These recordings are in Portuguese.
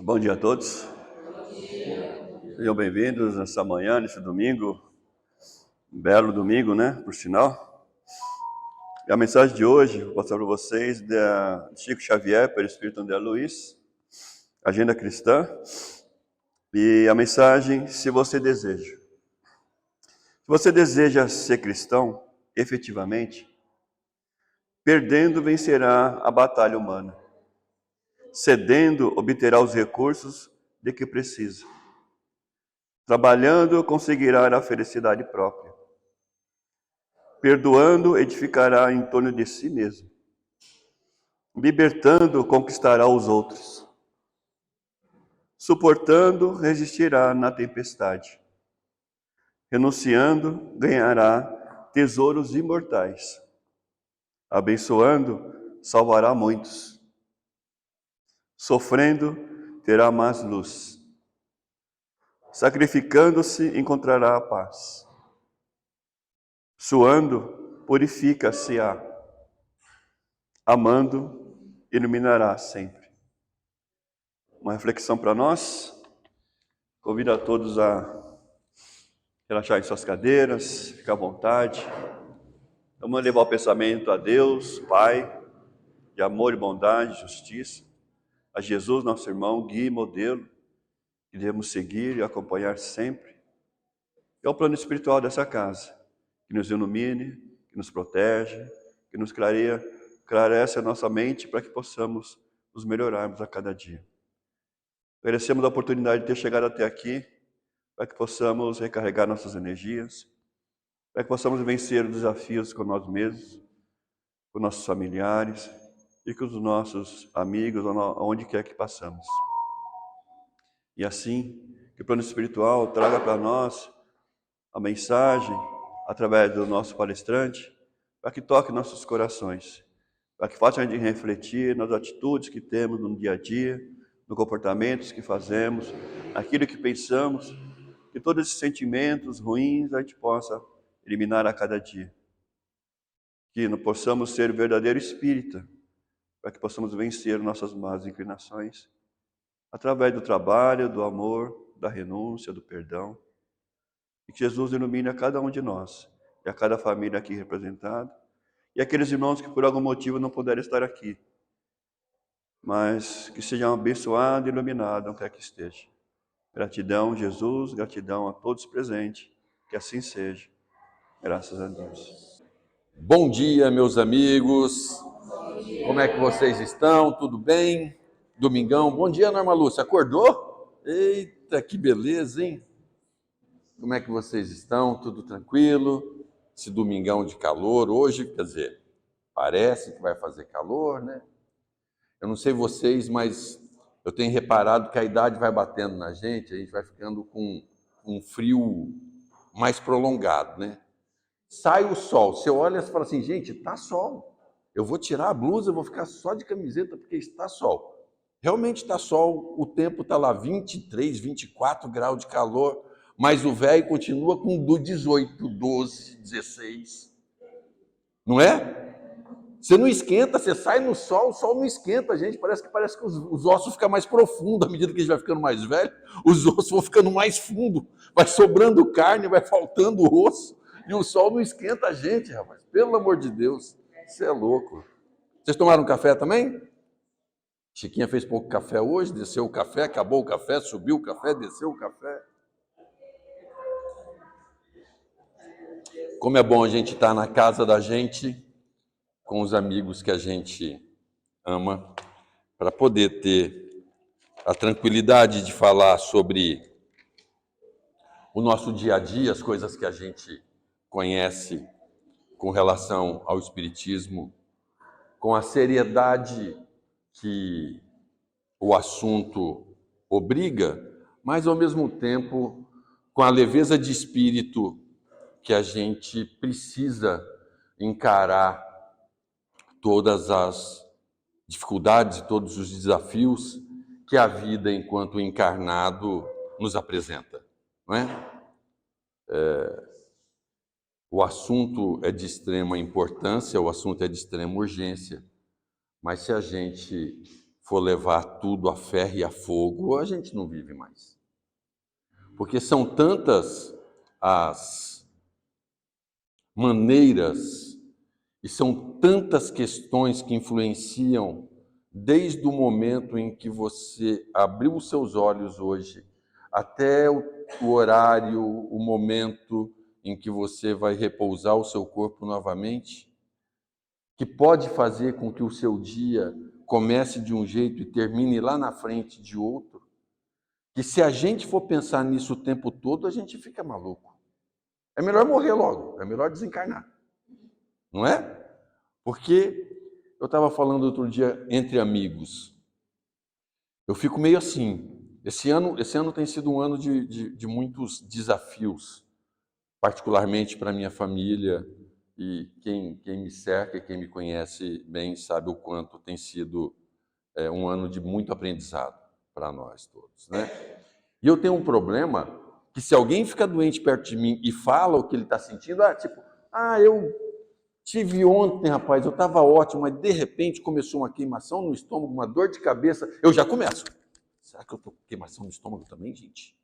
Bom dia a todos. Sejam bem-vindos nessa manhã, nesse domingo. Um belo domingo, né? Por sinal. E a mensagem de hoje, vou passar para vocês, da Chico Xavier, pelo Espírito André Luiz, Agenda Cristã. E a mensagem, se você deseja. Se você deseja ser cristão, efetivamente, perdendo vencerá a batalha humana. Cedendo, obterá os recursos de que precisa. Trabalhando, conseguirá a felicidade própria. Perdoando, edificará em torno de si mesmo. Libertando, conquistará os outros. Suportando, resistirá na tempestade. Renunciando, ganhará tesouros imortais. Abençoando, salvará muitos. Sofrendo, terá mais luz. Sacrificando-se, encontrará a paz. Suando, purifica-se-á. amando, iluminará sempre. Uma reflexão para nós. Convido a todos a relaxar em suas cadeiras, ficar à vontade. Vamos levar o pensamento a Deus, Pai, de amor e bondade, justiça, a Jesus, nosso irmão, guia e modelo, que devemos seguir e acompanhar sempre. É o plano espiritual dessa casa, que nos ilumine, que nos protege, que nos clarece a nossa mente para que possamos nos melhorarmos a cada dia. Agradecemos a oportunidade de ter chegado até aqui, para que possamos recarregar nossas energias, para que possamos vencer os desafios com nós mesmos, com nossos familiares e com os nossos amigos, onde quer que passamos. E assim, que o plano espiritual traga para nós a mensagem, através do nosso palestrante, para que toque nossos corações, para que faça a gente refletir nas atitudes que temos no dia a dia, nos comportamentos que fazemos, aquilo que pensamos, que todos esses sentimentos ruins a gente possa eliminar a cada dia. Que não possamos ser verdadeiro espírita, para que possamos vencer nossas más inclinações, através do trabalho, do amor, da renúncia, do perdão. E que Jesus ilumine a cada um de nós, e a cada família aqui representada, e aqueles irmãos que por algum motivo não puderam estar aqui, mas que sejam abençoados e iluminados, onde quer que esteja. Gratidão, Jesus, gratidão a todos presentes, que assim seja. Graças a Deus. Bom dia, meus amigos. Como é que vocês estão? Tudo bem? Domingão. Bom dia, Norma Lúcia. Acordou? Eita, que beleza, hein? Como é que vocês estão? Tudo tranquilo? Esse domingão de calor hoje, quer dizer, parece que vai fazer calor, né? Eu não sei vocês, mas eu tenho reparado que a idade vai batendo na gente, a gente vai ficando com um frio mais prolongado, né? Sai o sol, você olha e fala assim, gente, tá sol. Eu vou tirar a blusa, eu vou ficar só de camiseta porque está sol. Realmente está sol, o tempo está lá 23, 24 graus de calor, mas o velho continua com 18, 12, 16. Não é? Você não esquenta, você sai no sol, o sol não esquenta a gente, parece que os ossos ficam mais profundos à medida que a gente vai ficando mais velho, os ossos vão ficando mais fundos, vai sobrando carne, vai faltando osso, e o sol não esquenta a gente, rapaz, pelo amor de Deus, você é louco. Vocês tomaram café também? Chiquinha fez pouco café hoje, desceu o café, acabou o café, subiu o café, desceu o café. Como é bom a gente estar na casa da gente, com os amigos que a gente ama, para poder ter a tranquilidade de falar sobre o nosso dia a dia, as coisas que a gente conhece com relação ao Espiritismo, com a seriedade que o assunto obriga, mas ao mesmo tempo com a leveza de espírito que a gente precisa encarar todas as dificuldades e todos os desafios que a vida enquanto encarnado nos apresenta, não é? O assunto é de extrema importância, o assunto é de extrema urgência, mas se a gente for levar tudo a ferro e a fogo, a gente não vive mais. Porque são tantas as maneiras e são tantas questões que influenciam desde o momento em que você abriu os seus olhos hoje até o horário, o momento em que você vai repousar o seu corpo novamente, que pode fazer com que o seu dia comece de um jeito e termine lá na frente de outro, que se a gente for pensar nisso o tempo todo, a gente fica maluco. É melhor morrer logo, é melhor desencarnar. Não é? Porque eu estava falando outro dia entre amigos. Eu fico meio assim. Esse ano tem sido um ano de muitos desafios, particularmente para a minha família. E quem me cerca, quem me conhece bem, sabe o quanto tem sido um ano de muito aprendizado para nós todos, né? E eu tenho um problema que se alguém fica doente perto de mim e fala o que ele está sentindo, eu Tive ontem, rapaz, eu estava ótimo, mas de repente começou uma queimação no estômago, uma dor de cabeça. Eu já começo. Será que eu estou com queimação no estômago também, gente?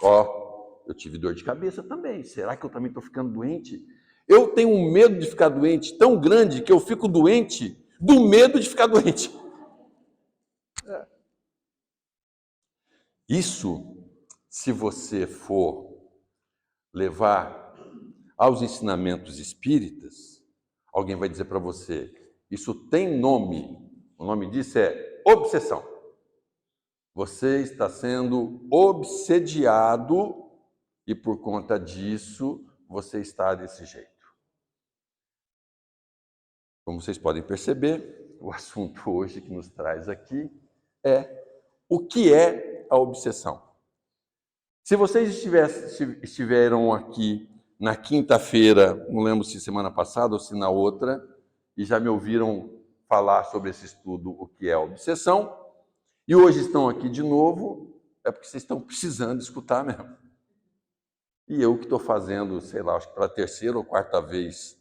Ó, eu tive dor de cabeça também. Será que eu também estou ficando doente? Eu tenho um medo de ficar doente tão grande que eu fico doente do medo de ficar doente. Isso, se você for levar aos ensinamentos espíritas, alguém vai dizer para você, isso tem nome, o nome disso é obsessão. Você está sendo obsediado e por conta disso você está desse jeito. Como vocês podem perceber, o assunto hoje que nos traz aqui é o que é a obsessão. Se vocês estiveram aqui na quinta-feira, não lembro se semana passada ou se na outra, e já me ouviram falar sobre esse estudo, o que é a obsessão, e hoje estão aqui de novo, é porque vocês estão precisando escutar mesmo. E eu que estou fazendo, sei lá, acho que pela terceira ou quarta vez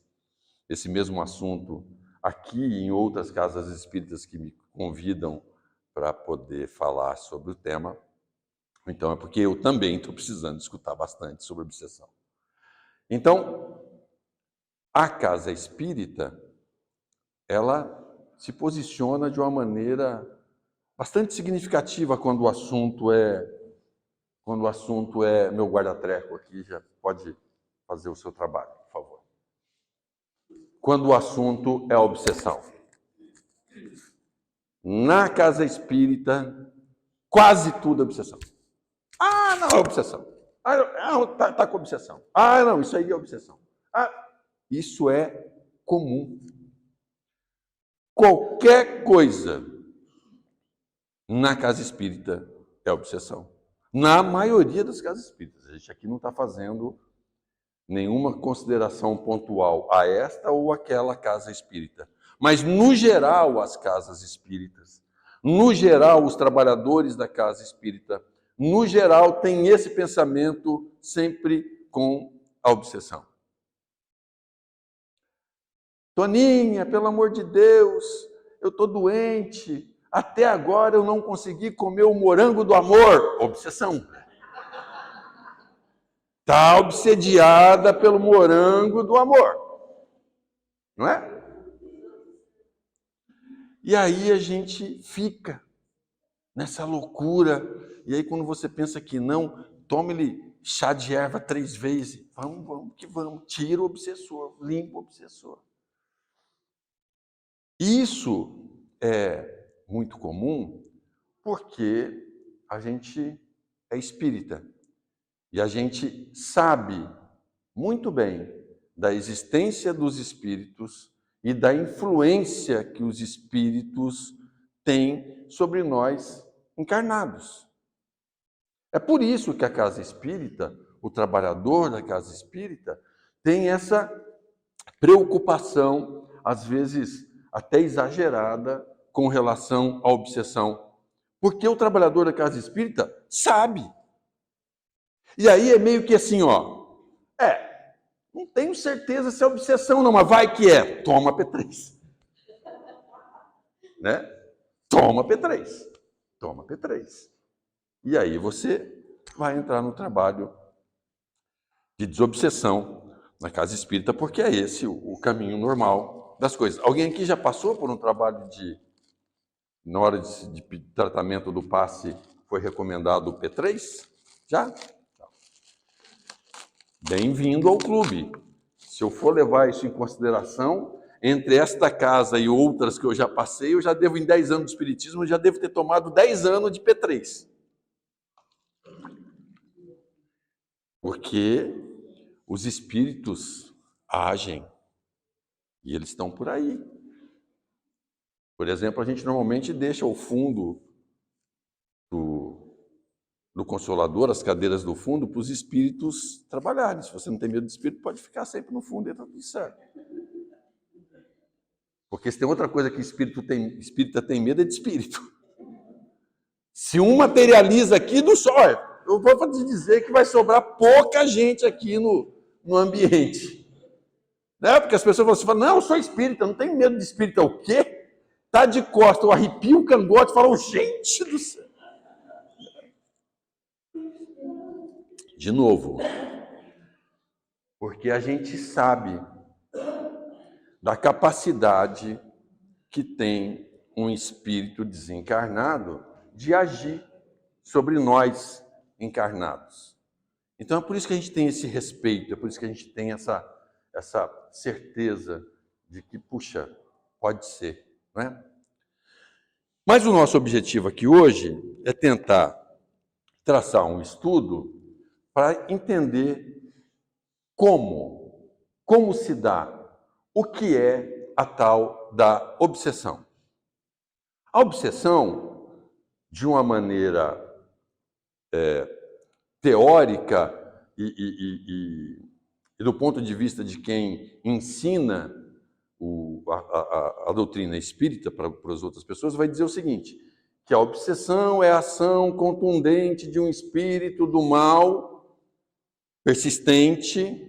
esse mesmo assunto aqui e em outras casas espíritas que me convidam para poder falar sobre o tema. Então é porque eu também estou precisando escutar bastante sobre obsessão. Então, a casa espírita, ela se posiciona de uma maneira bastante significativa quando o assunto é meu guarda-treco aqui, já pode fazer o seu trabalho, por favor. Quando o assunto é a obsessão. Na casa espírita, quase tudo é obsessão. Ah, não, é obsessão. Ah, não, tá com obsessão. Ah, não, isso aí é obsessão. Ah, isso é comum. Qualquer coisa na casa espírita é obsessão. Na maioria das casas espíritas. A gente aqui não está fazendo nenhuma consideração pontual a esta ou aquela casa espírita. Mas, no geral, as casas espíritas, no geral, os trabalhadores da casa espírita, no geral, têm esse pensamento sempre com a obsessão. Toninha, pelo amor de Deus, eu estou doente. Até agora eu não consegui comer o morango do amor. Obsessão. Está obsediada pelo morango do amor. Não é? E aí a gente fica nessa loucura. E aí quando você pensa que não, tome-lhe chá de erva 3 vezes. Vamos que vamos. Tira o obsessor, limpa o obsessor. Isso é muito comum porque a gente é espírita. E a gente sabe muito bem da existência dos espíritos e da influência que os espíritos têm sobre nós encarnados. É por isso que a casa espírita, o trabalhador da casa espírita, tem essa preocupação, às vezes até exagerada, com relação à obsessão. Porque o trabalhador da casa espírita sabe. E aí é meio que assim, ó, não tenho certeza se é obsessão não, mas vai que é, toma P3. Né? Toma P3. Toma P3. E aí você vai entrar no trabalho de desobsessão na casa espírita, porque é esse o caminho normal das coisas. Alguém aqui já passou por um trabalho na hora de tratamento do passe, foi recomendado o P3? Já? Bem-vindo ao clube. Se eu for levar isso em consideração, entre esta casa e outras que eu já passei, eu já devo, em 10 anos de espiritismo, eu já devo ter tomado 10 anos de P3. Porque os espíritos agem e eles estão por aí. Por exemplo, a gente normalmente deixa o fundo do Consolador, as cadeiras do fundo, para os espíritos trabalharem. Se você não tem medo de espírito, pode ficar sempre no fundo e está tudo certo. Porque se tem outra coisa que espírita tem medo, é de espírito. Se um materializa aqui do sol, eu vou te dizer que vai sobrar pouca gente aqui no ambiente. Né? Porque as pessoas falam, não, eu sou espírita, não tenho medo de espírita. O quê? Tá de costas, eu arrepio o cangote e falo, gente do céu. De novo, porque a gente sabe da capacidade que tem um espírito desencarnado de agir sobre nós encarnados. Então é por isso que a gente tem esse respeito, é por isso que a gente tem essa certeza de que, puxa, pode ser, né? Mas o nosso objetivo aqui hoje é tentar traçar um estudo para entender como se dá, o que é a tal da obsessão. A obsessão, de uma maneira teórica e do ponto de vista de quem ensina a doutrina espírita para as outras pessoas, vai dizer o seguinte, que a obsessão é a ação contundente de um espírito do mal persistente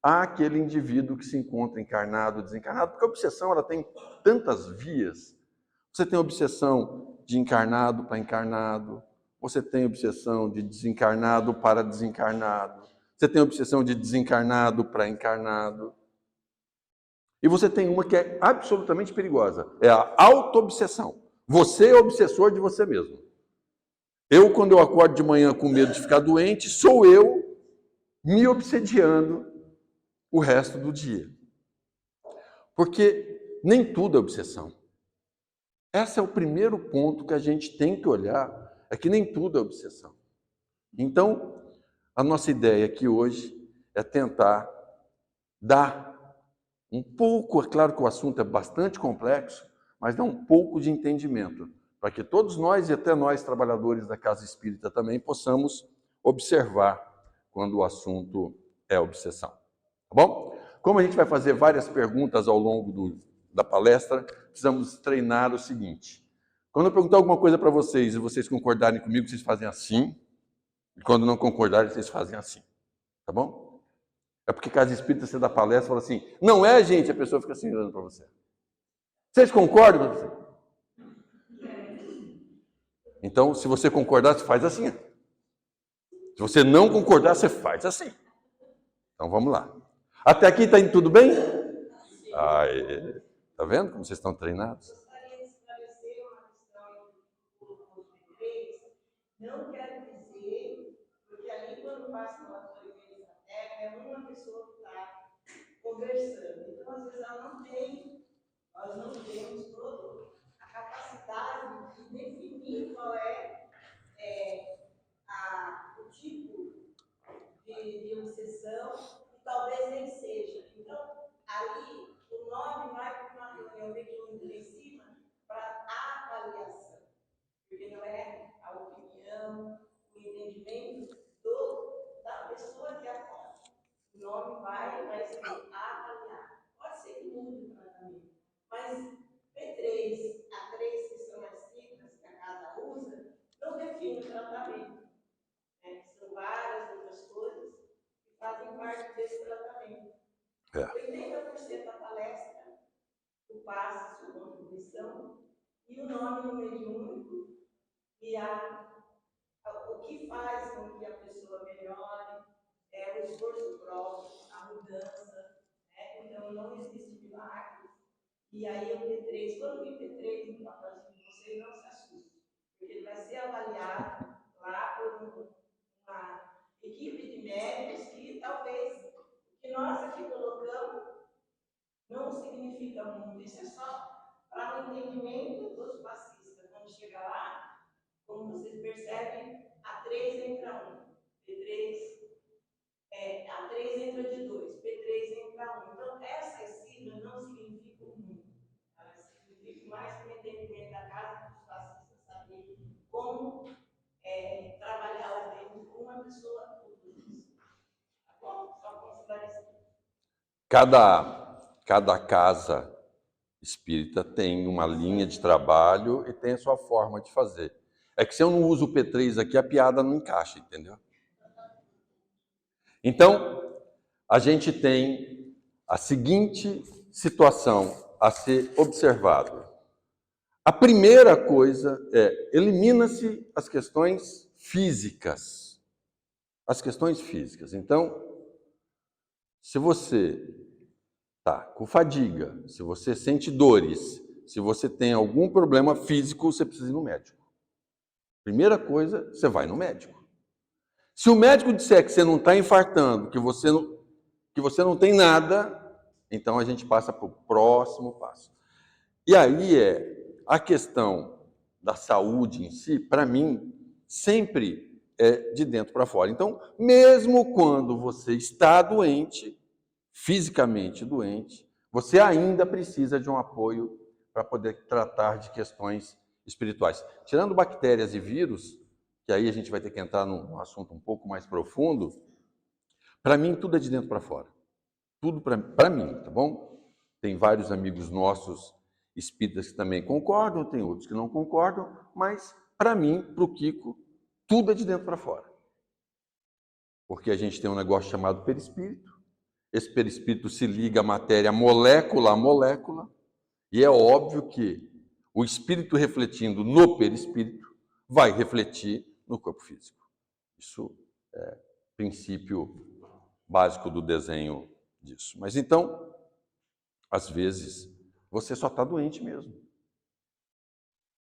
àquele indivíduo que se encontra encarnado ou desencarnado, porque a obsessão ela tem tantas vias. Você tem obsessão de encarnado para encarnado, você tem obsessão de desencarnado para desencarnado, você tem obsessão de desencarnado para encarnado. E você tem uma que é absolutamente perigosa, é a auto-obsessão. Você é obsessor de você mesmo. Eu, quando eu acordo de manhã com medo de ficar doente, sou eu me obsediando o resto do dia. Porque nem tudo é obsessão. Esse é o primeiro ponto que a gente tem que olhar, é que nem tudo é obsessão. Então, a nossa ideia aqui hoje é tentar dar um pouco, é claro que o assunto é bastante complexo, mas dá um pouco de entendimento, para que todos nós e até nós, trabalhadores da Casa Espírita também, possamos observar quando o assunto é obsessão. Tá bom? Como a gente vai fazer várias perguntas ao longo da palestra, precisamos treinar o seguinte. Quando eu perguntar alguma coisa para vocês e vocês concordarem comigo, vocês fazem assim, e quando não concordarem, vocês fazem assim. Tá bom? É porque Casa Espírita, você dá palestra e fala assim, não é, gente? A pessoa fica assim olhando para você. Vocês concordam com você? Então, se você concordar, você faz assim. Se você não concordar, você faz assim. Então, vamos lá. Até aqui está indo tudo bem? Aê. Tá vendo como vocês estão treinados? Não quer dizer, porque ali quando passa no acolhimento da terra, é uma pessoa que está conversando. Então, às vezes, nós não temos toda a capacidade de definir qual é, o tipo de obsessão, e talvez nem seja. Então, ali, o nome vai para uma reunião mediúnica em cima para avaliação, porque não é a opinião, o entendimento da pessoa que acolhe. O nome vai ser avaliar. Pode ser que mude o tratamento, mas P3, A3, que são as siglas que a casa usa, não define o tratamento. São várias outras coisas que fazem parte desse tratamento. 80% da palestra, o passe, sua contribuição, e o nome no mediúnico, e o que faz com que a pessoa melhore, o esforço próprio, a mudança, né? Então não existe milagre. E aí o P3, quando vir P3 no pacote de vocês, não se assustem, porque ele vai ser avaliado lá por uma equipe de médicos que talvez o que nós aqui colocamos não significa muito. Isso é só para o entendimento dos passistas. Quando chega lá, como vocês percebem, A3 entra 1, P3, A3 entra de 2, P3 entra 1. Então, essas siglas não significam muito. Elas significam mais para o entendimento da casa dos passistas saberem como trabalhar lá dentro com uma pessoa tudo. Tá bom? Só para esclarecer. Cada casa espírita tem uma linha de trabalho e tem a sua forma de fazer. É que se eu não uso o P3 aqui, a piada não encaixa, entendeu? Então, a gente tem a seguinte situação a ser observada. A primeira coisa é, elimina-se as questões físicas. As questões físicas. Então, se você está com fadiga, se você sente dores, se você tem algum problema físico, você precisa ir no médico. Primeira coisa, você vai no médico. Se o médico disser que você não está infartando, que você não tem nada, então a gente passa para o próximo passo. E aí a questão da saúde em si, para mim, sempre é de dentro para fora. Então, mesmo quando você está doente, fisicamente doente, você ainda precisa de um apoio para poder tratar de questões espirituais. Tirando bactérias e vírus, que aí a gente vai ter que entrar num assunto um pouco mais profundo, para mim tudo é de dentro para fora. Tudo para mim, tá bom? Tem vários amigos nossos espíritas que também concordam, tem outros que não concordam, mas para mim, para o Kiko, tudo é de dentro para fora. Porque a gente tem um negócio chamado perispírito. Esse perispírito se liga à matéria molécula a molécula, e é óbvio que o espírito refletindo no perispírito vai refletir no corpo físico. Isso é princípio básico do desenho disso. Mas então, às vezes, você só está doente mesmo.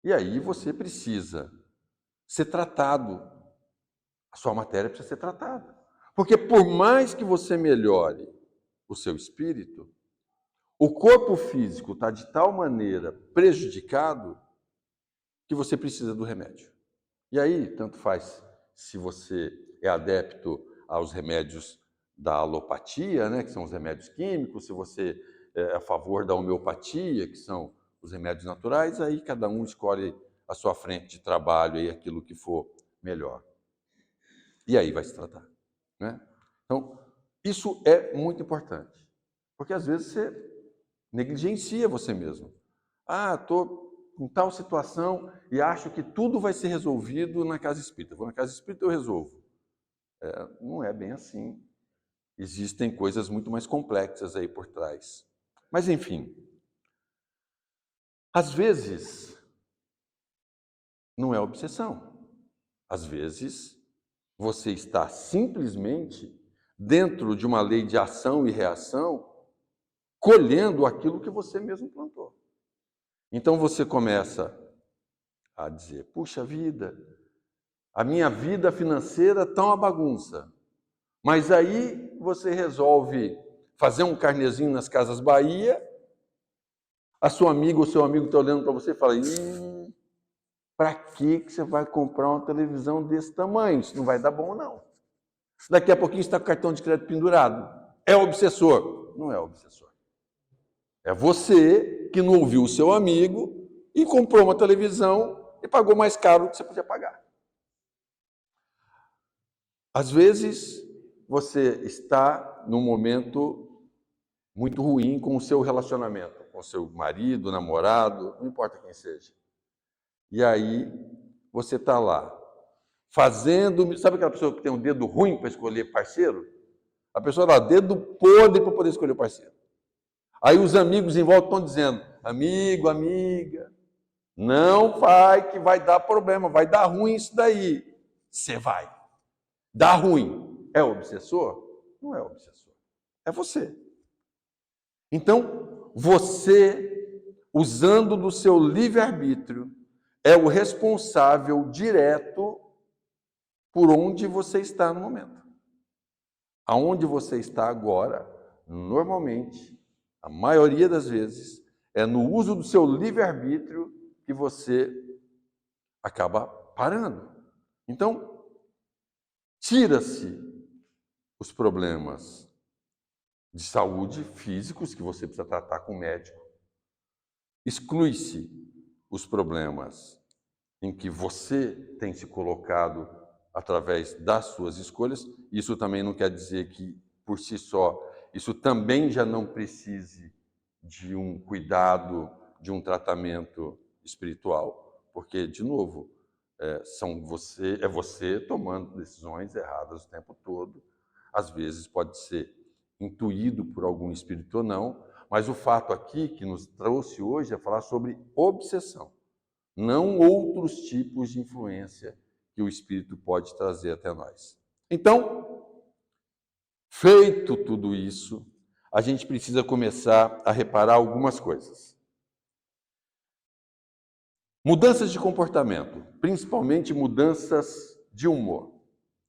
E aí você precisa ser tratado. A sua matéria precisa ser tratada. Porque por mais que você melhore o seu espírito, o corpo físico está de tal maneira prejudicado que você precisa do remédio. E aí, tanto faz se você é adepto aos remédios da alopatia, né, que são os remédios químicos, se você é a favor da homeopatia, que são os remédios naturais, aí cada um escolhe a sua frente de trabalho e aquilo que for melhor. E aí vai se tratar, né? Então, isso é muito importante, porque às vezes você negligencia você mesmo. Ah, estou em tal situação e acho que tudo vai ser resolvido na casa espírita. Vou na casa espírita, eu resolvo. Não é bem assim. Existem coisas muito mais complexas aí por trás. Mas, enfim, às vezes não é obsessão. Às vezes você está simplesmente dentro de uma lei de ação e reação, colhendo aquilo que você mesmo plantou. Então você começa a dizer, puxa vida, a minha vida financeira está uma bagunça. Mas aí você resolve fazer um carnezinho nas Casas Bahia, a sua amiga ou seu amigo está olhando para você e fala, para que você vai comprar uma televisão desse tamanho? Isso não vai dar bom, não. Daqui a pouquinho você está com o cartão de crédito pendurado. É obsessor? Não é obsessor. É você que não ouviu o seu amigo e comprou uma televisão e pagou mais caro do que você podia pagar. Às vezes, você está num momento muito ruim com o seu relacionamento, com o seu marido, namorado, não importa quem seja. E aí, você está lá, fazendo... Sabe aquela pessoa que tem um dedo ruim para escolher parceiro? A pessoa dá dedo podre para poder escolher parceiro. Aí os amigos em volta estão dizendo, amigo, amiga, não vai que vai dar problema, vai dar ruim isso daí. Você vai. Dá ruim. É obsessor? Não é obsessor. É você. Então, você, usando do seu livre-arbítrio, é o responsável direto por onde você está no momento. Aonde você está agora, normalmente, a maioria das vezes, é no uso do seu livre-arbítrio que você acaba parando. Então, tira-se os problemas de saúde físicos que você precisa tratar com o médico. Exclui-se os problemas em que você tem se colocado através das suas escolhas. Isso também não quer dizer que, por si só, isso também já não precise de um cuidado, de um tratamento espiritual. Porque, de novo, é você tomando decisões erradas o tempo todo. Às vezes pode ser intuído por algum espírito ou não, mas o fato aqui que nos trouxe hoje é falar sobre obsessão, não outros tipos de influência que o espírito pode trazer até nós. Então, feito tudo isso, a gente precisa começar a reparar algumas coisas. Mudanças de comportamento, principalmente mudanças de humor.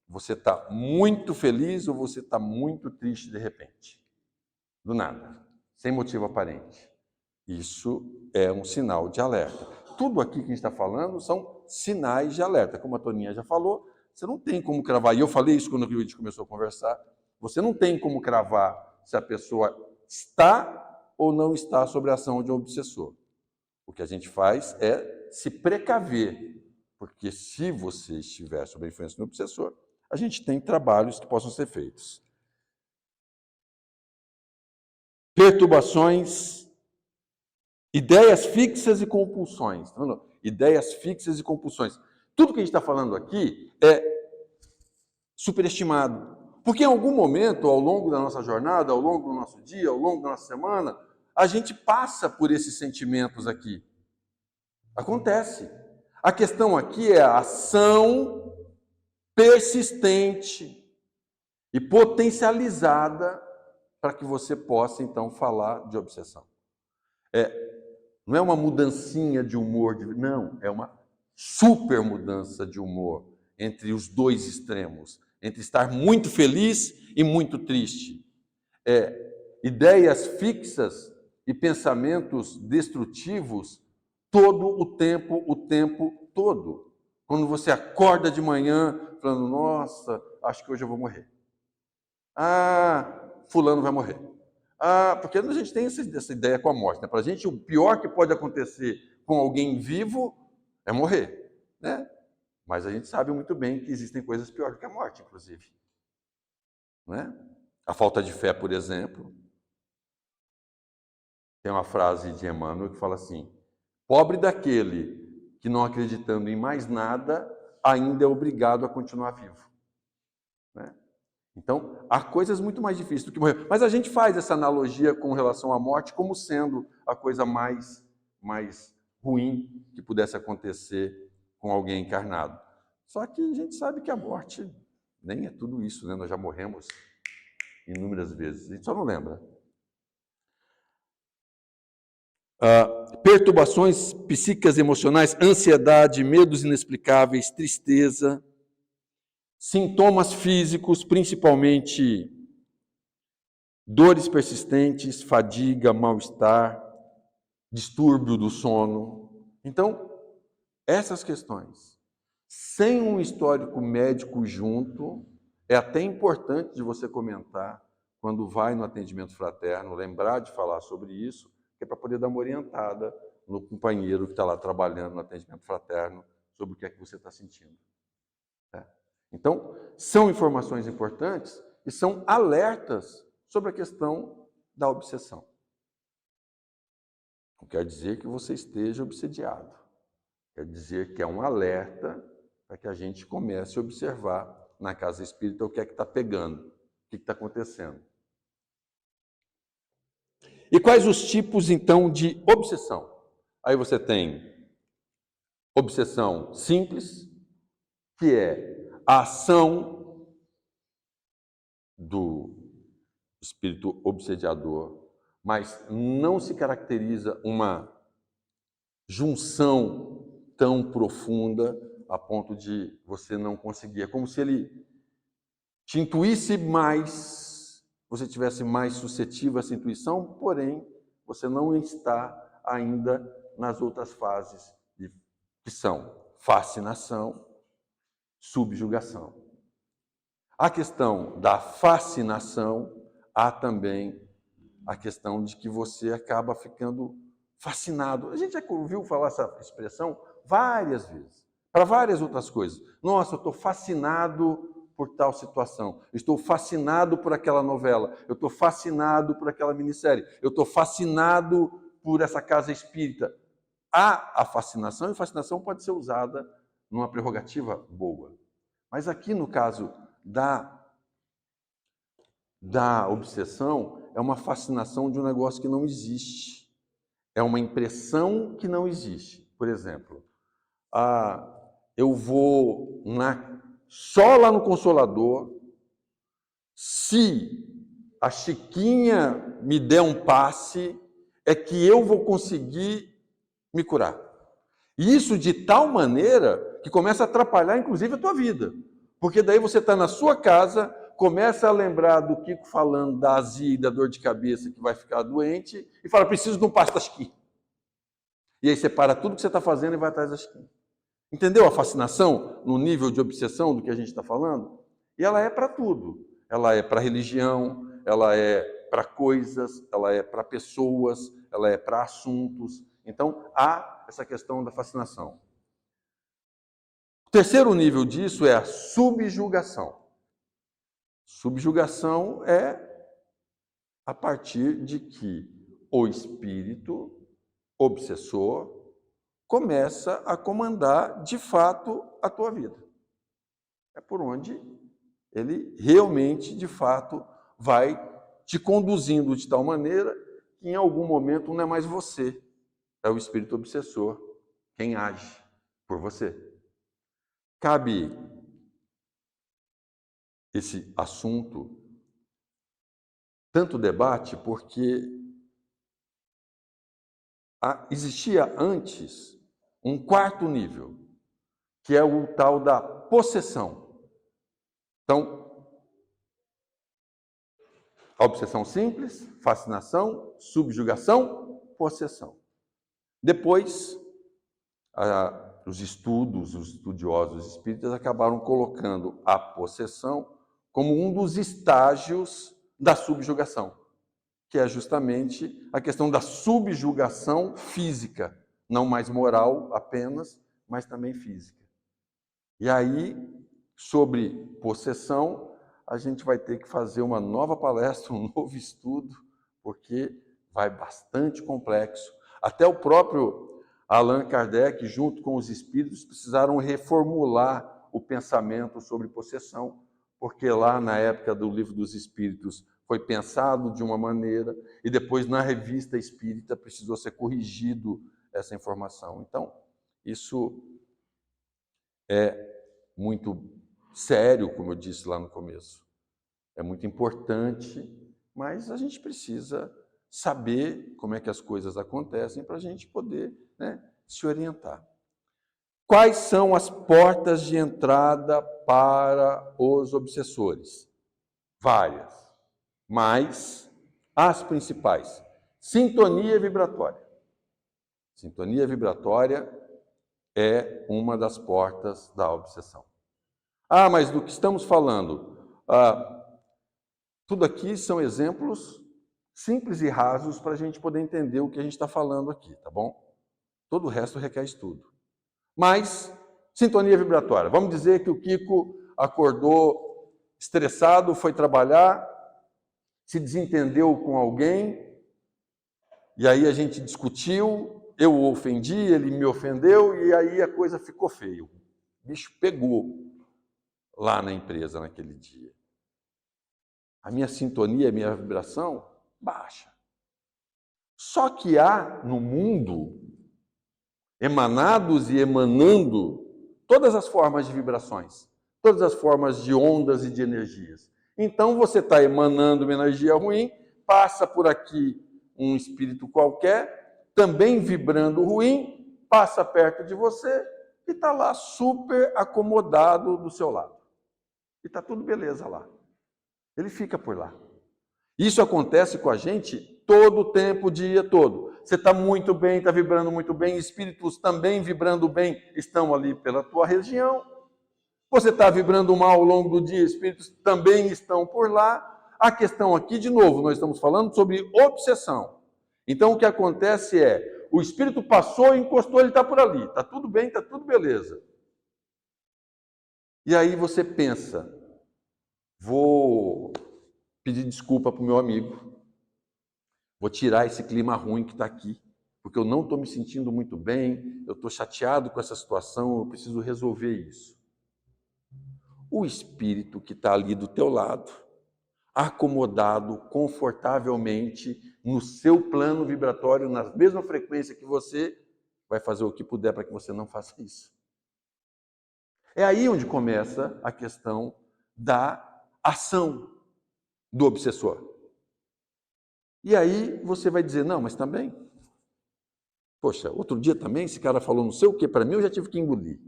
Você está muito feliz ou você está muito triste de repente? Do nada, sem motivo aparente. Isso é um sinal de alerta. Tudo aqui que a gente está falando são sinais de alerta. Como a Toninha já falou, você não tem como cravar. E eu falei isso quando a gente começou a conversar. Você não tem como cravar se a pessoa está ou não está sob a ação de um obsessor. O que a gente faz é se precaver, porque se você estiver sob a influência do obsessor, a gente tem trabalhos que possam ser feitos. Perturbações, ideias fixas e compulsões. Tá vendo? Ideias fixas e compulsões. Tudo que a gente está falando aqui é superestimado. Porque em algum momento, ao longo da nossa jornada, ao longo do nosso dia, ao longo da nossa semana, a gente passa por esses sentimentos aqui. Acontece. A questão aqui é a ação persistente e potencializada para que você possa, então, falar de obsessão. Não é uma mudancinha de humor, não, é uma super mudança de humor entre os dois extremos, entre estar muito feliz e muito triste. Ideias fixas e pensamentos destrutivos todo o tempo todo. Quando você acorda de manhã falando, nossa, acho que hoje eu vou morrer. Fulano vai morrer. Porque a gente tem essa ideia com a morte. Né? Para a gente, o pior que pode acontecer com alguém vivo é morrer. Né? Mas a gente sabe muito bem que existem coisas piores do que a morte, inclusive. Né? A falta de fé, por exemplo. Tem uma frase de Emmanuel que fala assim, pobre daquele que, não acreditando em mais nada, ainda é obrigado a continuar vivo. Né? Então, há coisas muito mais difíceis do que morrer. Mas a gente faz essa analogia com relação à morte como sendo a coisa mais ruim que pudesse acontecer com alguém encarnado. Só que a gente sabe que a morte nem é tudo isso, né? Nós já morremos inúmeras vezes, a gente só não lembra. Perturbações psíquicas emocionais, ansiedade, medos inexplicáveis, tristeza, sintomas físicos, principalmente dores persistentes, fadiga, mal-estar, distúrbio do sono. Então, essas questões, sem um histórico médico junto, é até importante de você comentar quando vai no atendimento fraterno, lembrar de falar sobre isso, que é para poder dar uma orientada no companheiro que está lá trabalhando no atendimento fraterno sobre o que é que você está sentindo. Então, são informações importantes e são alertas sobre a questão da obsessão. Não quer dizer que você esteja obsediado. Quer dizer que é um alerta para que a gente comece a observar na casa espírita o que é que está pegando, o que está acontecendo. E quais os tipos, então, de obsessão? Aí você tem obsessão simples, que é a ação do espírito obsediador, mas não se caracteriza uma junção tão profunda a ponto de você não conseguir. É como se ele te intuísse mais, você tivesse mais suscetível a essa intuição, porém, você não está ainda nas outras fases, que são fascinação, subjugação. A questão da fascinação, há também a questão de que você acaba ficando fascinado. A gente já ouviu falar essa expressão várias vezes, para várias outras coisas. Nossa, eu estou fascinado por tal situação, eu estou fascinado por aquela novela, eu estou fascinado por aquela minissérie, eu estou fascinado por essa casa espírita. Há a fascinação, e a fascinação pode ser usada numa prerrogativa boa. Mas aqui no caso da da obsessão é uma fascinação de um negócio que não existe. É uma impressão que não existe. Por exemplo, eu vou só lá no Consolador, se a Chiquinha me der um passe, é que eu vou conseguir me curar. E isso de tal maneira que começa a atrapalhar, inclusive, a tua vida. Porque daí você está na sua casa, começa a lembrar do Kiko falando da azia e da dor de cabeça que vai ficar doente, e fala, preciso de um passe da Chiquinha. E aí você para tudo que você está fazendo e vai atrás da Chiquinha. Entendeu a fascinação no nível de obsessão do que a gente está falando? E ela é para tudo. Ela é para religião, ela é para coisas, ela é para pessoas, ela é para assuntos. Então, há essa questão da fascinação. O terceiro nível disso é a subjugação. Subjugação é a partir de que o espírito obsessor começa a comandar, de fato, a tua vida. É por onde ele realmente, de fato, vai te conduzindo de tal maneira que em algum momento não é mais você, é o espírito obsessor quem age por você. Cabe esse assunto tanto debate porque existia antes um quarto nível, que é o tal da possessão. Então, a obsessão simples, fascinação, subjugação, possessão. Depois, os estudiosos espíritas acabaram colocando a possessão como um dos estágios da subjugação, que é justamente a questão da subjugação física, não mais moral apenas, mas também física. E aí, sobre possessão, a gente vai ter que fazer uma nova palestra, um novo estudo, porque vai bastante complexo. Até o próprio Allan Kardec, junto com os espíritos, precisaram reformular o pensamento sobre possessão, porque lá na época do Livro dos Espíritos foi pensado de uma maneira e depois na Revista Espírita precisou ser corrigido essa informação. Então, isso é muito sério, como eu disse lá no começo. É muito importante, mas a gente precisa saber como é que as coisas acontecem para a gente poder, se orientar. Quais são as portas de entrada para os obsessores? Várias, mas as principais. Sintonia vibratória. Sintonia vibratória é uma das portas da obsessão. Mas do que estamos falando? Tudo aqui são exemplos simples e rasos para a gente poder entender o que a gente está falando aqui, tá bom? Todo o resto requer estudo. Mas, sintonia vibratória. Vamos dizer que o Kiko acordou estressado, foi trabalhar, se desentendeu com alguém, e aí a gente discutiu, eu o ofendi, ele me ofendeu, e aí a coisa ficou feia. O bicho pegou lá na empresa naquele dia. A minha sintonia, a minha vibração, baixa. Só que há no mundo, emanados e emanando, todas as formas de vibrações, todas as formas de ondas e de energias. Então você está emanando uma energia ruim, passa por aqui um espírito qualquer, também vibrando ruim, passa perto de você e está lá super acomodado do seu lado. E está tudo beleza lá. Ele fica por lá. Isso acontece com a gente todo o tempo, o dia todo. Você está muito bem, está vibrando muito bem, espíritos também vibrando bem estão ali pela tua região. Você está vibrando mal ao longo do dia, espíritos também estão por lá. A questão aqui, de novo, nós estamos falando sobre obsessão. Então, o que acontece é, o espírito passou, encostou, ele está por ali. Está tudo bem, está tudo beleza. E aí você pensa, vou pedir desculpa para o meu amigo, vou tirar esse clima ruim que está aqui, porque eu não estou me sentindo muito bem, eu estou chateado com essa situação, eu preciso resolver isso. O espírito que está ali do teu lado, acomodado confortavelmente no seu plano vibratório, na mesma frequência que você, vai fazer o que puder para que você não faça isso. É aí onde começa a questão da ação do obsessor. E aí você vai dizer, não, mas também, poxa, outro dia também esse cara falou não sei o que para mim, eu já tive que engolir.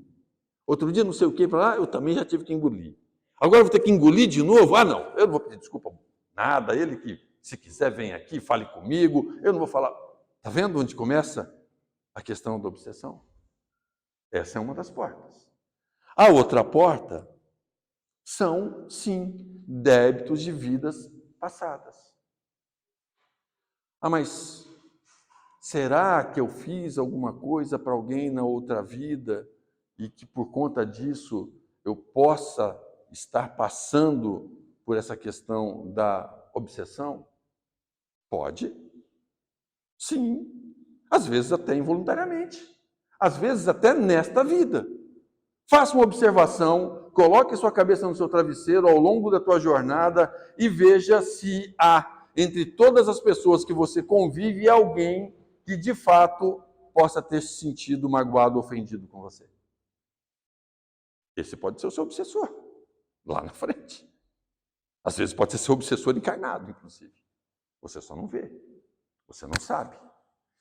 Outro dia não sei o que para lá, eu também já tive que engolir. Agora eu vou ter que engolir de novo? Ah, não, eu não vou pedir desculpa nada, ele que, se quiser, vem aqui, fale comigo, eu não vou falar. Está vendo onde começa a questão da obsessão? Essa é uma das portas. A outra porta são, sim, débitos de vidas passadas. Ah, mas será que eu fiz alguma coisa para alguém na outra vida e que por conta disso eu possa estar passando por essa questão da obsessão? Pode. Sim. Às vezes até involuntariamente. Às vezes até nesta vida. Faça uma observação, coloque sua cabeça no seu travesseiro ao longo da tua jornada e veja se há, entre todas as pessoas que você convive, alguém que de fato possa ter se sentido magoado, ofendido com você. Esse pode ser o seu obsessor, lá na frente. Às vezes pode ser seu obsessor encarnado, inclusive. Você só não vê, você não sabe.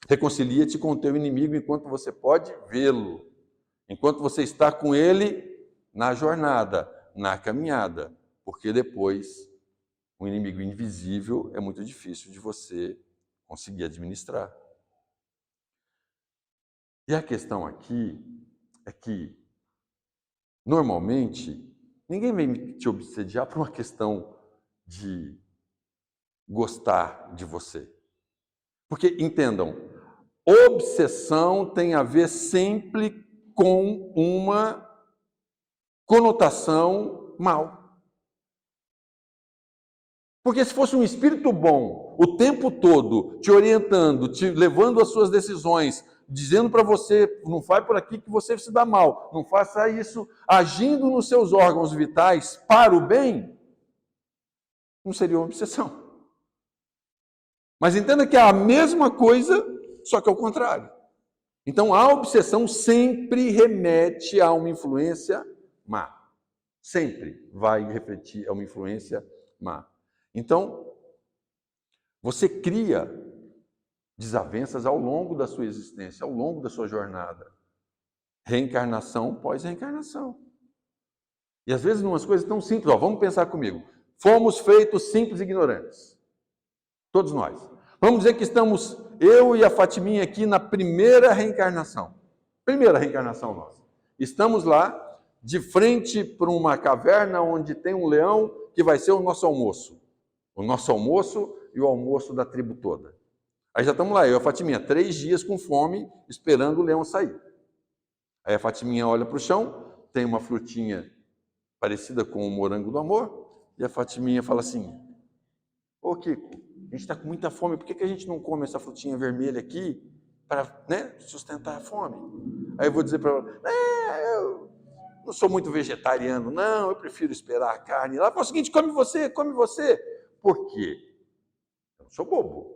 Reconcilia-te com o teu inimigo enquanto você pode vê-lo. Enquanto você está com ele na jornada, na caminhada, porque depois um inimigo invisível é muito difícil de você conseguir administrar. E a questão aqui é que, normalmente, ninguém vem te obsediar por uma questão de gostar de você. Porque, entendam, obsessão tem a ver sempre com uma conotação mal. Porque se fosse um espírito bom, o tempo todo, te orientando, te levando às suas decisões, dizendo para você, não vai por aqui que você se dá mal, não faça isso, agindo nos seus órgãos vitais para o bem, não seria uma obsessão. Mas entenda que é a mesma coisa, só que ao contrário. Então, a obsessão sempre remete a uma influência má. Sempre vai refletir a uma influência má. Então, você cria desavenças ao longo da sua existência, ao longo da sua jornada. Reencarnação pós-reencarnação. E às vezes, umas coisas tão simples, vamos pensar comigo. Fomos feitos simples e ignorantes. Todos nós. Vamos dizer que estamos, eu e a Fatiminha aqui na primeira reencarnação. Primeira reencarnação nossa. Estamos lá, de frente para uma caverna onde tem um leão que vai ser o nosso almoço. O nosso almoço e o almoço da tribo toda. Aí já estamos lá, eu e a Fatiminha, 3 dias com fome, esperando o leão sair. Aí a Fatiminha olha para o chão, tem uma frutinha parecida com o morango do amor, e a Fatiminha fala assim, ô Kiko, a gente está com muita fome, por que a gente não come essa frutinha vermelha aqui para, sustentar a fome? Aí eu vou dizer para ela, eu não sou muito vegetariano, não, eu prefiro esperar a carne. Ela fala o seguinte, come você. Por quê? Eu não sou bobo.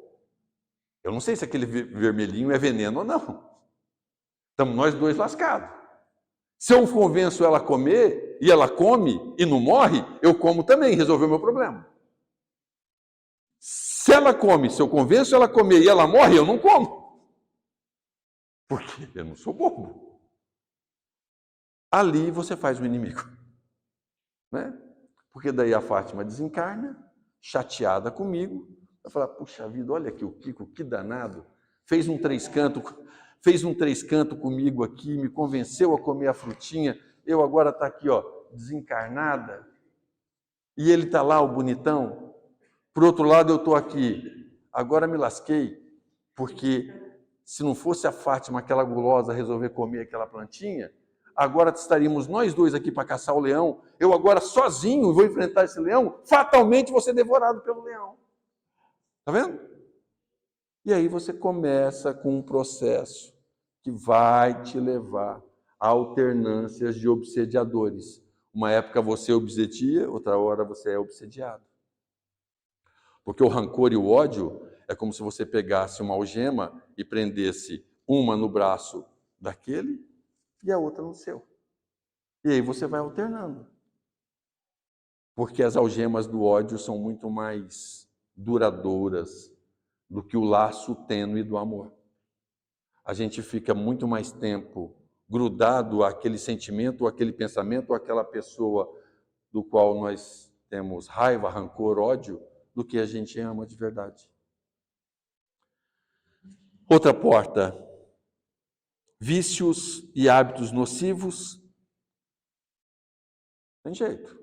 Eu não sei se aquele vermelhinho é veneno ou não. Estamos nós dois lascados. Se eu convenço ela a comer, e ela come e não morre, eu como também, resolveu o meu problema. Se ela come, se eu convenço ela a comer e ela morre, eu não como. Porque eu não sou bobo. Ali você faz um inimigo. Né? Porque daí a Fátima desencarna, chateada comigo, vai falar, puxa vida, olha aqui o Kiko, que danado. Fez um três canto comigo aqui, me convenceu a comer a frutinha, eu agora está aqui, desencarnada. E ele está lá, o bonitão. Por outro lado, eu estou aqui, agora me lasquei, porque se não fosse a Fátima, aquela gulosa, resolver comer aquela plantinha, agora estaríamos nós dois aqui para caçar o leão, eu agora sozinho vou enfrentar esse leão, fatalmente vou ser devorado pelo leão. Está vendo? E aí você começa com um processo que vai te levar a alternâncias de obsediadores. Uma época você obsedia, outra hora você é obsediado. Porque o rancor e o ódio é como se você pegasse uma algema e prendesse uma no braço daquele e a outra no seu. E aí você vai alternando. Porque as algemas do ódio são muito mais duradouras do que o laço tênue do amor. A gente fica muito mais tempo grudado àquele sentimento, àquele pensamento, àquela pessoa do qual nós temos raiva, rancor, ódio, do que a gente ama de verdade. Outra porta, vícios e hábitos nocivos. Tem jeito.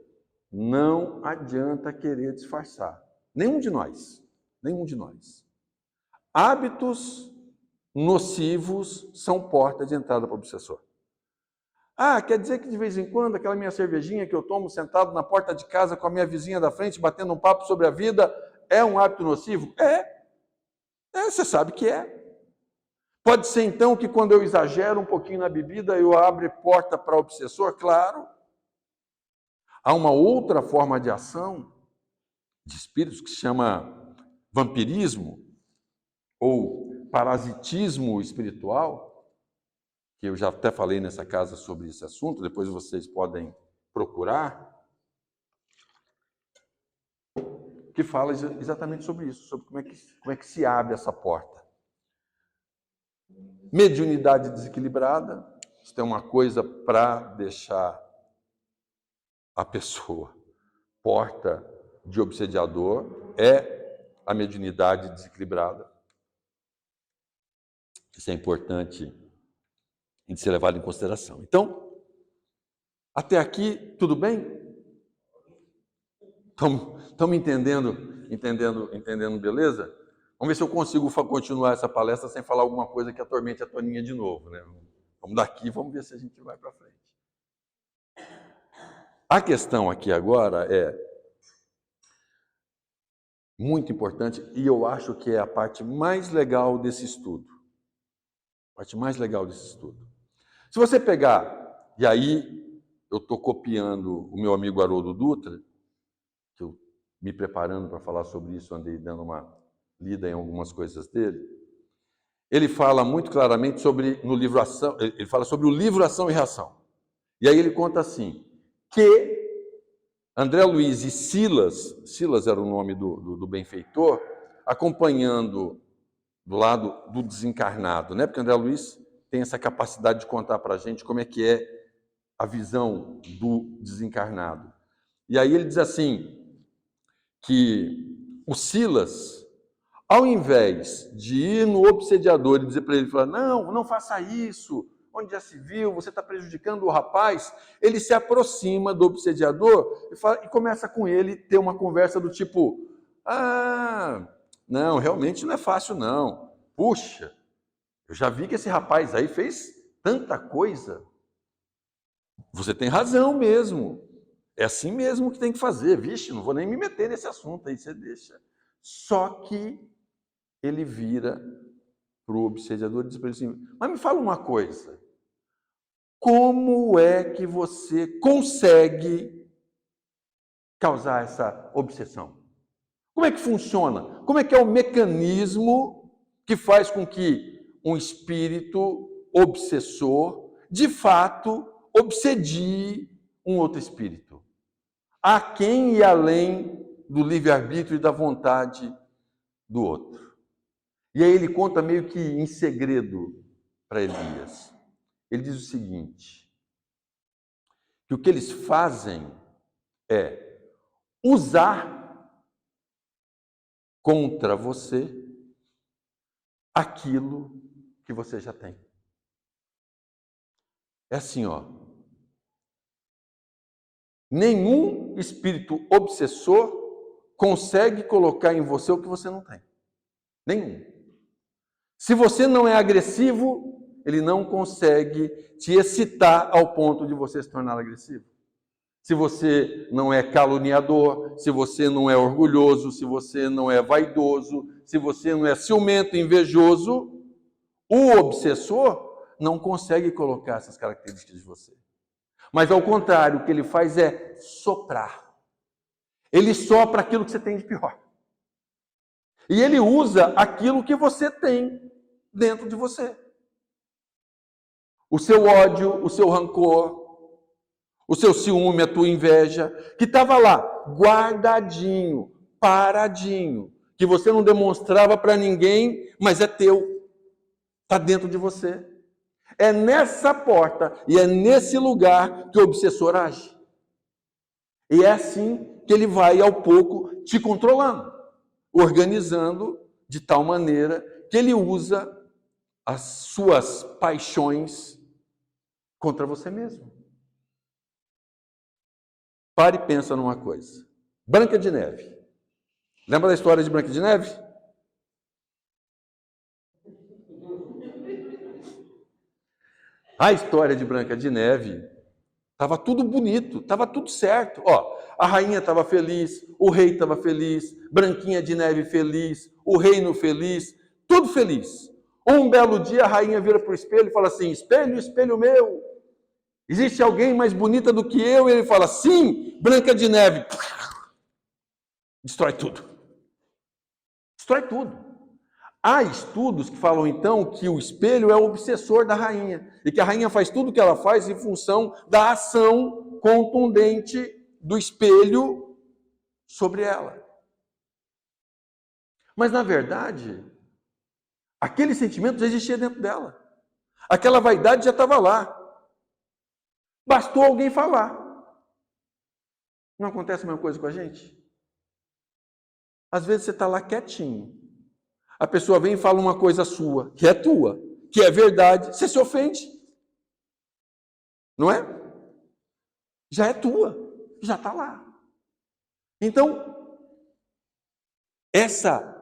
Não adianta querer disfarçar. Nenhum de nós. Nenhum de nós. Hábitos nocivos são porta de entrada para o obsessor. Ah, quer dizer que de vez em quando aquela minha cervejinha que eu tomo sentado na porta de casa com a minha vizinha da frente, batendo um papo sobre a vida, é um hábito nocivo? Você sabe que é. Pode ser então que quando eu exagero um pouquinho na bebida, eu abro porta para o obsessor? Claro. Há uma outra forma de ação de espíritos que se chama vampirismo ou parasitismo espiritual, que eu já até falei nessa casa sobre esse assunto, depois vocês podem procurar, que fala exatamente sobre isso, sobre como é que se abre essa porta. Mediunidade desequilibrada, isso é uma coisa para deixar a pessoa porta de obsediador, é a mediunidade desequilibrada. Isso é importante de ser levado em consideração. Então, até aqui, tudo bem? Estão entendendo, beleza? Vamos ver se eu consigo continuar essa palestra sem falar alguma coisa que atormente a Toninha de novo, né? Vamos daqui, vamos ver se a gente vai para frente. A questão aqui agora é muito importante e eu acho que é a parte mais legal desse estudo. A parte mais legal desse estudo. Se você pegar, e aí eu estou copiando o meu amigo Haroldo Dutra, que eu me preparando para falar sobre isso, andei dando uma lida em algumas coisas dele, ele fala muito claramente sobre, no livro Ação, ele fala sobre o livro Ação e Reação. E aí ele conta assim, que André Luiz e Silas era o nome do benfeitor, acompanhando do lado do desencarnado, né? Porque André Luiz tem essa capacidade de contar para a gente como é que é a visão do desencarnado. E aí ele diz assim, que o Silas, ao invés de ir no obsediador e dizer para ele, não faça isso, onde já se viu, você está prejudicando o rapaz, ele se aproxima do obsediador e começa com ele ter uma conversa do tipo, não, realmente não é fácil não, puxa, eu já vi que esse rapaz aí fez tanta coisa, você tem razão mesmo, é assim mesmo que tem que fazer, vixe, não vou nem me meter nesse assunto aí, você deixa. Só que ele vira para o obsediador e diz para ele assim, mas me fala uma coisa, como é que você consegue causar essa obsessão? Como é que funciona? Como é que é o mecanismo que faz com que um espírito obsessor, de fato, obsedie um outro espírito? A quem e além do livre-arbítrio e da vontade do outro. E aí ele conta meio que em segredo para Elias. Ele diz o seguinte, que o que eles fazem é usar contra você aquilo que você já tem. É assim, ó. Nenhum espírito obsessor consegue colocar em você o que você não tem. Nenhum. Se você não é agressivo, ele não consegue te excitar ao ponto de você se tornar agressivo. Se você não é caluniador, se você não é orgulhoso, se você não é vaidoso, se você não é ciumento, invejoso, o obsessor não consegue colocar essas características de você. Mas, ao contrário, o que ele faz é soprar. Ele sopra aquilo que você tem de pior. E ele usa aquilo que você tem dentro de você. O seu ódio, o seu rancor, o seu ciúme, a tua inveja, que estava lá, guardadinho, paradinho, que você não demonstrava para ninguém, mas é teu, está dentro de você. É nessa porta e é nesse lugar que o obsessor age. E é assim que ele vai, ao pouco, te controlando, organizando de tal maneira que ele usa as suas paixões contra você mesmo. Pare e pensa numa coisa. Branca de Neve. Lembra da história de Branca de Neve? A história de Branca de Neve estava tudo bonito, estava tudo certo. Ó, a rainha estava feliz, o rei estava feliz, Branquinha de Neve feliz, o reino feliz, tudo feliz. Um belo dia a rainha vira para o espelho e fala assim: espelho, espelho meu, existe alguém mais bonita do que eu? E ele fala: sim, Branca de Neve. Destrói tudo. Destrói tudo. Há estudos que falam, então, que o espelho é o obsessor da rainha e que a rainha faz tudo o que ela faz em função da ação contundente do espelho sobre ela. Mas, na verdade, aquele sentimento já existia dentro dela. Aquela vaidade já estava lá. Bastou alguém falar. Não acontece a mesma coisa com a gente? Às vezes você está lá quietinho. A pessoa vem e fala uma coisa sua, que é tua, que é verdade, você se ofende. Não é? Já é tua, já está lá. Então, essa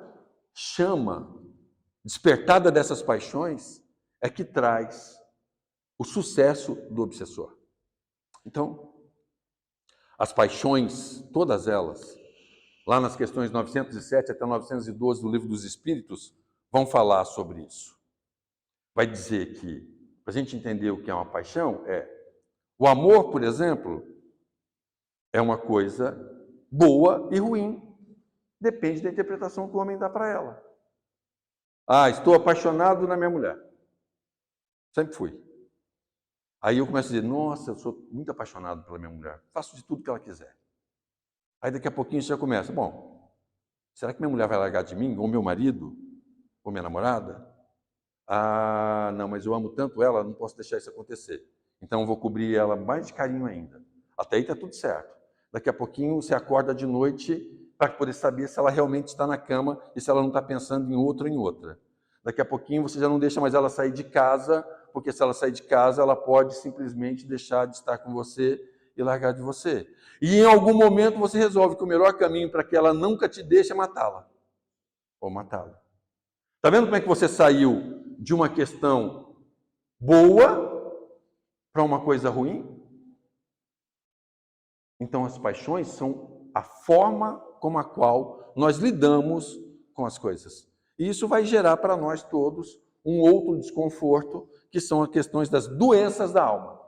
chama despertada dessas paixões é que traz o sucesso do obsessor. Então, as paixões, todas elas, lá nas questões 907 até 912 do Livro dos Espíritos, vão falar sobre isso. Vai dizer que, para a gente entender o que é uma paixão, o amor, por exemplo, é uma coisa boa e ruim. Depende da interpretação que o homem dá para ela. Ah, estou apaixonado na minha mulher. Sempre fui. Aí eu começo a dizer, nossa, eu sou muito apaixonado pela minha mulher. Faço de tudo que ela quiser. Aí daqui a pouquinho você já começa, bom, será que minha mulher vai largar de mim? Ou meu marido? Ou minha namorada? Ah, não, mas eu amo tanto ela, não posso deixar isso acontecer. Então eu vou cobrir ela mais de carinho ainda. Até aí está tudo certo. Daqui a pouquinho você acorda de noite para poder saber se ela realmente está na cama e se ela não está pensando em outra ou em outra. Daqui a pouquinho você já não deixa mais ela sair de casa, porque se ela sair de casa, ela pode simplesmente deixar de estar com você e largar de você. E em algum momento você resolve que o melhor caminho para que ela nunca te deixe é matá-la. Ou matá-la. Está vendo como é que você saiu de uma questão boa para uma coisa ruim? Então as paixões são a forma como a qual nós lidamos com as coisas. E isso vai gerar para nós todos um outro desconforto, que são as questões das doenças da alma.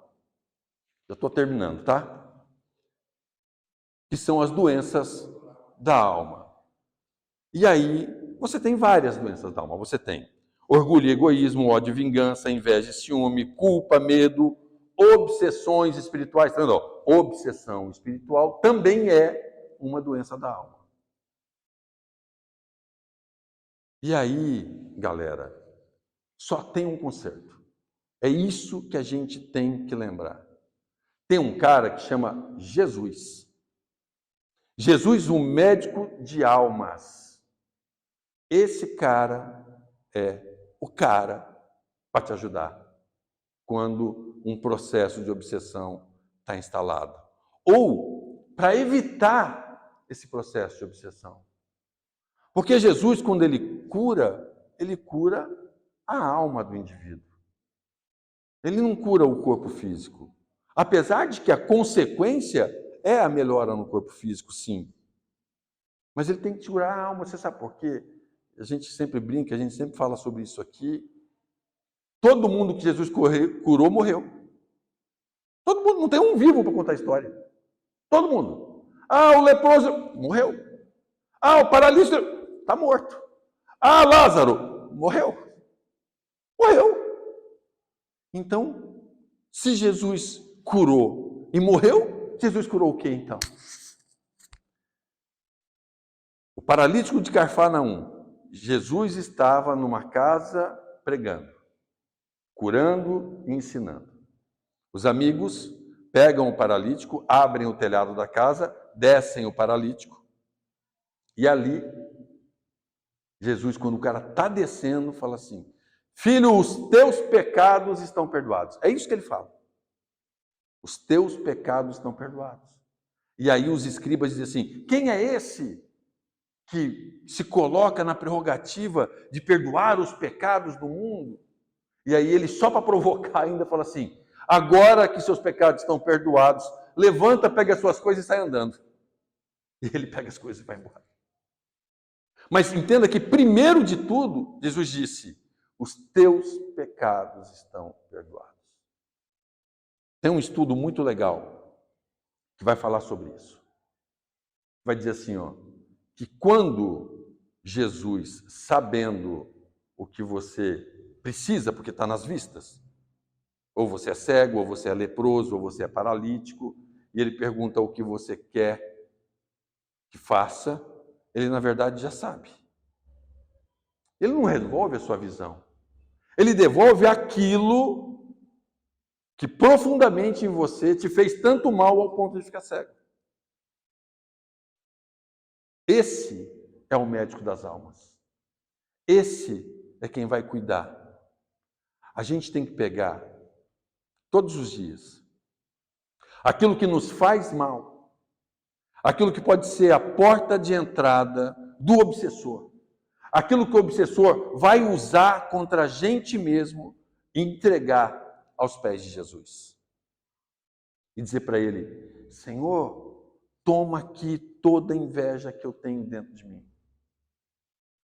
Já estou terminando, tá? Que são as doenças da alma. E aí, você tem várias doenças da alma. Você tem orgulho, egoísmo, ódio, vingança, inveja, ciúme, culpa, medo, obsessões espirituais. Não, obsessão espiritual também é uma doença da alma. E aí, galera, só tem um conserto. É isso que a gente tem que lembrar. Tem um cara que chama Jesus. Jesus, o médico de almas. Esse cara é o cara para te ajudar quando um processo de obsessão está instalado. Ou para evitar esse processo de obsessão. Porque Jesus, quando ele cura a alma do indivíduo. Ele não cura o corpo físico. Apesar de que a consequência é a melhora no corpo físico, sim. Mas ele tem que curar a alma. Você sabe por quê? A gente sempre brinca, a gente sempre fala sobre isso aqui. Todo mundo que Jesus curou, morreu. Todo mundo, não tem um vivo para contar a história. Todo mundo. Ah, o leproso, morreu. Ah, o paralítico, está morto. Ah, Lázaro, morreu. Morreu. Então, se Jesus curou e morreu, Jesus curou o quê então? O paralítico de Cafarnaum, Jesus estava numa casa pregando, curando e ensinando. Os amigos pegam o paralítico, abrem o telhado da casa, descem o paralítico, e ali, Jesus, quando o cara está descendo, fala assim: filho, os teus pecados estão perdoados. É isso que ele fala. Os teus pecados estão perdoados. E aí os escribas dizem assim: quem é esse que se coloca na prerrogativa de perdoar os pecados do mundo? E aí ele, só para provocar ainda, fala assim: agora que seus pecados estão perdoados, levanta, pega as suas coisas e sai andando. E ele pega as coisas e vai embora. Mas entenda que, primeiro de tudo, Jesus disse: os teus pecados estão perdoados. Tem um estudo muito legal que vai falar sobre isso. Vai dizer assim, que quando Jesus, sabendo o que você precisa, porque está nas vistas, ou você é cego, ou você é leproso, ou você é paralítico, e ele pergunta o que você quer que faça, ele na verdade já sabe. Ele não resolve a sua visão. Ele devolve aquilo que profundamente em você te fez tanto mal ao ponto de ficar cego. Esse é o médico das almas. Esse é quem vai cuidar. A gente tem que pegar todos os dias aquilo que nos faz mal, aquilo que pode ser a porta de entrada do obsessor, aquilo que o obsessor vai usar contra a gente mesmo e entregar aos pés de Jesus. E dizer para ele: Senhor, toma aqui toda a inveja que eu tenho dentro de mim.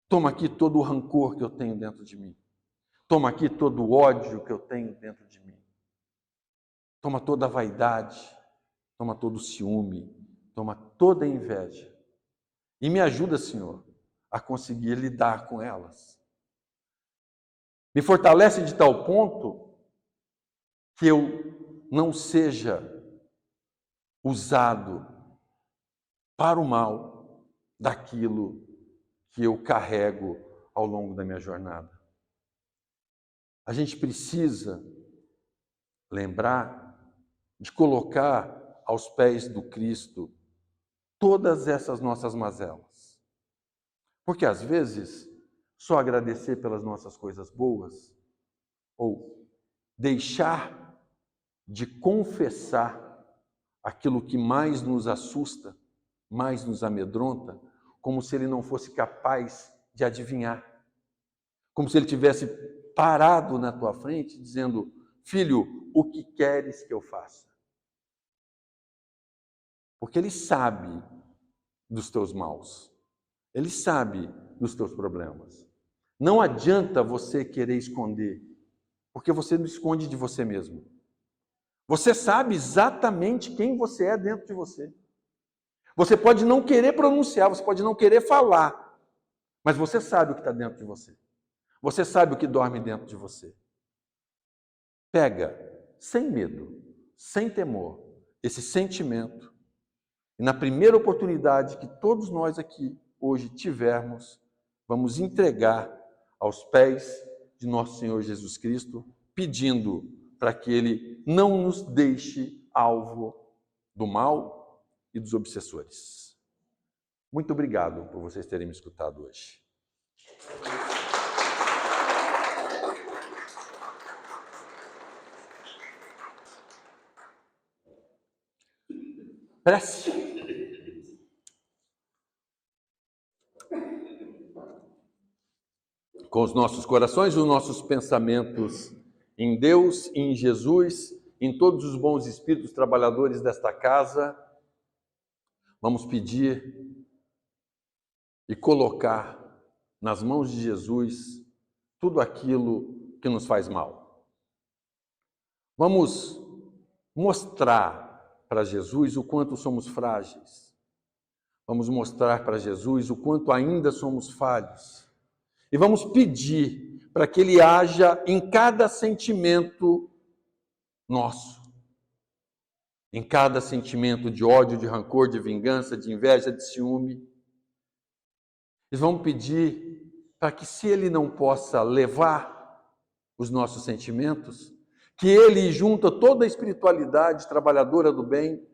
Toma aqui todo o rancor que eu tenho dentro de mim. Toma aqui todo o ódio que eu tenho dentro de mim. Toma toda a vaidade, toma todo o ciúme, toma toda a inveja. E me ajuda, Senhor, a conseguir lidar com elas. Me fortalece de tal ponto que eu não seja usado para o mal daquilo que eu carrego ao longo da minha jornada. A gente precisa lembrar de colocar aos pés do Cristo todas essas nossas mazelas. Porque às vezes, só agradecer pelas nossas coisas boas, ou deixar de confessar aquilo que mais nos assusta, mais nos amedronta, como se ele não fosse capaz de adivinhar. Como se ele tivesse parado na tua frente, dizendo: filho, o que queres que eu faça? Porque ele sabe dos teus maus. Ele sabe dos teus problemas. Não adianta você querer esconder, porque você não esconde de você mesmo. Você sabe exatamente quem você é dentro de você. Você pode não querer pronunciar, você pode não querer falar, mas você sabe o que está dentro de você. Você sabe o que dorme dentro de você. Pega, sem medo, sem temor, esse sentimento, e na primeira oportunidade que todos nós aqui hoje tivermos, vamos entregar aos pés de nosso Senhor Jesus Cristo, pedindo para que Ele não nos deixe alvo do mal e dos obsessores. Muito obrigado por vocês terem me escutado hoje. Prece. Com os nossos corações e os nossos pensamentos em Deus, em Jesus, em todos os bons espíritos trabalhadores desta casa, vamos pedir e colocar nas mãos de Jesus tudo aquilo que nos faz mal. Vamos mostrar para Jesus o quanto somos frágeis. Vamos mostrar para Jesus o quanto ainda somos falhos. E vamos pedir para que Ele haja em cada sentimento nosso. Em cada sentimento de ódio, de rancor, de vingança, de inveja, de ciúme. E vamos pedir para que, se Ele não possa levar os nossos sentimentos, que Ele, junto a toda a espiritualidade trabalhadora do bem,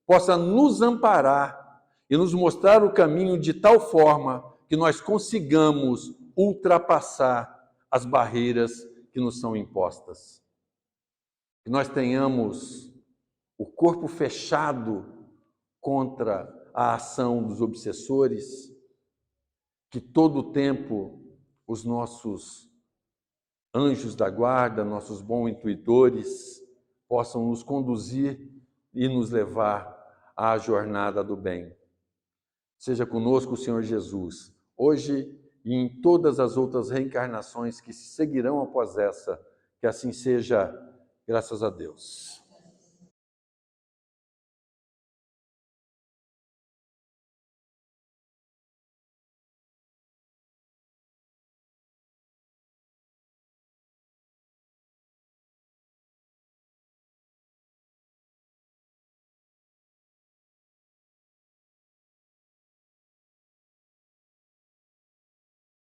possa nos amparar e nos mostrar o caminho de tal forma que nós consigamos ultrapassar as barreiras que nos são impostas. Que nós tenhamos o corpo fechado contra a ação dos obsessores, que todo o tempo os nossos anjos da guarda, nossos bons intuitores, possam nos conduzir e nos levar à jornada do bem. Seja conosco o Senhor Jesus, hoje e em todas as outras reencarnações que se seguirão após essa, que assim seja, graças a Deus.